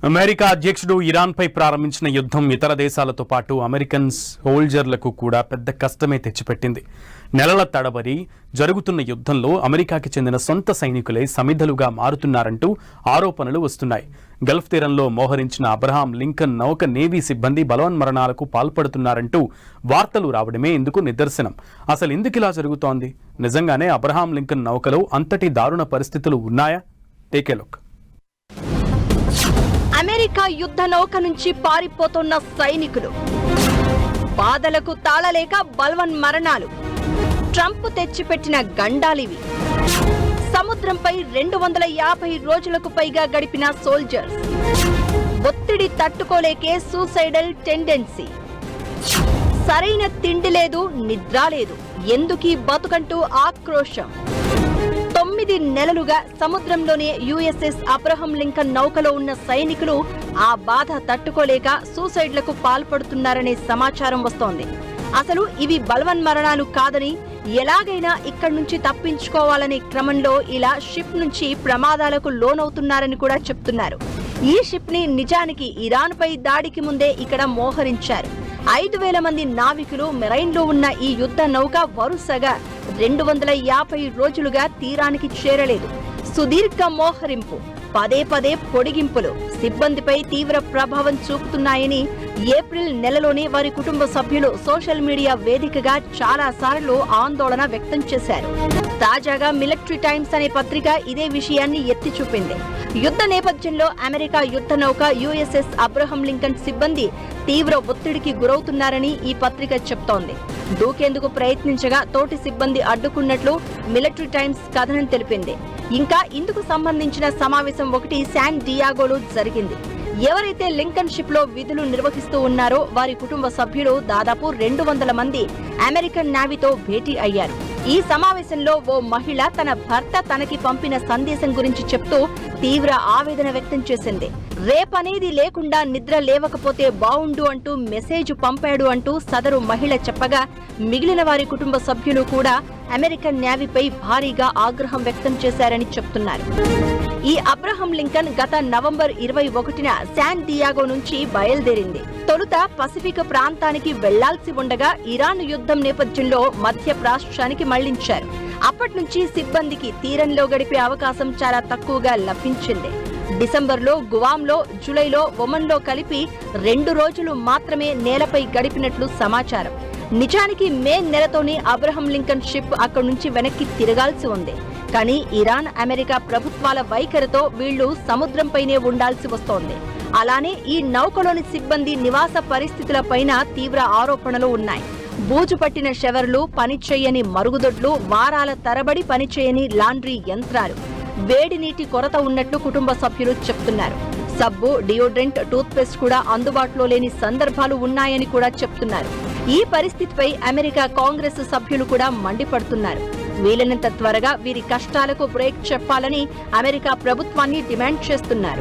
America అధ్యక్షుడు ఇరాన్పై ప్రారంభించిన యుద్ధం ఇతర దేశాలతో పాటు అమెరికన్ సోల్జర్లకు కూడా పెద్ద కష్టమే తెచ్చిపెట్టింది. నెలల తడబడి జరుగుతున్న యుద్ధంలో అమెరికాకి చెందిన సొంత సైనికులే సమిధలుగా మారుతున్నారంటూ ఆరోపణలు వస్తున్నాయి. గల్ఫ్ తీరంలో మోహరించిన అబ్రహాం లింకన్ నౌక నేవీ సిబ్బంది బలవన్మరణాలకు పాల్పడుతున్నారంటూ వార్తలు రావడమే ఇందుకు నిదర్శనం. అసలు ఎందుకు ఇలా జరుగుతోంది? నిజంగానే అబ్రహాం లింకన్ నౌకలో అంతటి దారుణ పరిస్థితులు ఉన్నాయా? Take a look. అమెరికా యుద్ధ నౌక నుంచి పారిపోతున్న సైనికులు, బాధలకు తాళలేక బల్వన్ మరణాలు, ట్రంప్ తెచ్చిపెట్టిన గండాలివి. సముద్రంపై 250 రోజులకు పైగా గడిపిన సోల్జర్స్, ఒత్తిడి తట్టుకోలేకే సూసైడల్ టెండెన్సీ. సరైన తిండి లేదు, నిద్ర లేదు, ఎందుకీ బతుకంటూ ఆక్రోశం. 9 నెలలుగా సముద్రంలోనే యుఎస్ఎస్ అబ్రహం లింకన్ నౌకలో ఉన్న సైనికులు ఆ బాధ తట్టుకోలేక సూసైడ్లకు పాల్పడుతున్నారనే సమాచారం వస్తోంది. అసలు ఇవి బలవన్మరణాలు కాదని, ఎలాగైనా ఇక్కడి నుంచి తప్పించుకోవాలనే క్రమంలో ఇలా షిప్ నుంచి ప్రమాదాలకు లోనవుతున్నారని కూడా చెప్తున్నారు. ఈ షిప్ ని నిజానికి ఇరాన్పై దాడికి ముందే ఇక్కడ మోహరించారు. 5,000 మంది నావికులు మెరైన్లో ఉన్న ఈ యుద్ధ నౌక వరుసగా 250 రోజులుగా తీరానికి చేరలేదు. సుదీర్ఘ మోహరింపు, పదే పదే పొడిగింపులు సిబ్బందిపై తీవ్ర ప్రభావం చూపుతున్నాయని ఏప్రిల్ నెలలోనే వారి కుటుంబ సభ్యులు సోషల్ మీడియా వేదికగా చాలా సార్లు ఆందోళన వ్యక్తం చేశారు. తాజాగా మిలిటరీ టైమ్స్ అనే పత్రిక ఇదే విషయాన్ని ఎత్తి చూపింది. యుద్ధ నేపథ్యంలో అమెరికా యుద్ధ నౌక యుఎస్ఎస్ అబ్రహం లింకన్ సిబ్బంది తీవ్ర ఒత్తిడికి గురవుతున్నారని ఈ పత్రిక చెప్తోంది. దూకేందుకు ప్రయత్నించగా తోటి సిబ్బంది అడ్డుకున్నట్లు మిలిటరీ టైమ్స్ కథనం తెలిపింది. ఇంకా ఇందుకు సంబంధించిన సమావేశం ఒకటి శాన్ డియాగోలో జరిగింది. ఎవరైతే లింకన్ షిప్ లో విధులు నిర్వహిస్తూ ఉన్నారో వారి కుటుంబ సభ్యులు దాదాపు 200 మంది అమెరికన్ నేవీతో భేటీ అయ్యారు. ఈ సమావేశంలో ఓ మహిళ తన భర్త తనకి పంపిన సందేశం గురించి చెప్తూ తీవ్ర ఆవేదన వ్యక్తం చేసింది. రేపనేది లేకుండా నిద్ర లేవకపోతే బావుండు అంటూ మెసేజ్ పంపాడు అంటూ సదరు మహిళ చెప్పగా, మిగిలిన వారి కుటుంబ సభ్యులు కూడా అమెరికన్ నేవీపై భారీగా ఆగ్రహం వ్యక్తం చేశారని చెప్తున్నారు. ఈ అబ్రహం లింకన్ గత నవంబర్ 21న శాన్ డియాగో నుంచి బయలుదేరింది. తొలుత పసిఫిక్ ప్రాంతానికి వెళ్లాల్సి ఉండగా ఇరాన్ యుద్ధం నేపథ్యంలో మధ్యప్రాచ్యానికి మళ్లించారు. అప్పటి నుంచి సిబ్బందికి తీరంలో గడిపే అవకాశం చాలా తక్కువగా లభించింది. డిసెంబర్లో గువాంలో, జూలైలో ఒమన్లో కలిపి 2 రోజులు మాత్రమే నేలపై గడిపినట్లు సమాచారం. నిజానికి మే నెలతోనే అబ్రహం లింకన్ షిప్ అక్కడి నుంచి వెనక్కి తిరగాల్సి ఉంది. కానీ ఇరాన్, అమెరికా ప్రభుత్వాల వైఖరితో వీళ్లు సముద్రంపైనే ఉండాల్సి వస్తోంది. అలానే ఈ నౌకలోని సిబ్బంది నివాస పరిస్థితులపైన తీవ్ర ఆరోపణలు ఉన్నాయి. బూజు పట్టిన షవర్లు, పనిచేయని మరుగుదొడ్లు, వారాల తరబడి పనిచేయని లాండ్రీ యంత్రాలు, వేడి నీటి కొరత ఉన్నట్లు కుటుంబ సభ్యులు చెప్తున్నారు. సబ్బు, డియోడ్రెంట్, టూత్ పేస్ట్ కూడా అందుబాటులో లేని సందర్భాలు ఉన్నాయని కూడా చెప్తున్నారు. ఈ పరిస్థితిపై అమెరికా కాంగ్రెస్ సభ్యులు కూడా మండిపడుతున్నారు. వీలైనంత త్వరగా వీరి కష్టాలకు బ్రేక్ చెప్పాలని అమెరికా ప్రభుత్వాన్ని డిమాండ్ చేస్తున్నారు.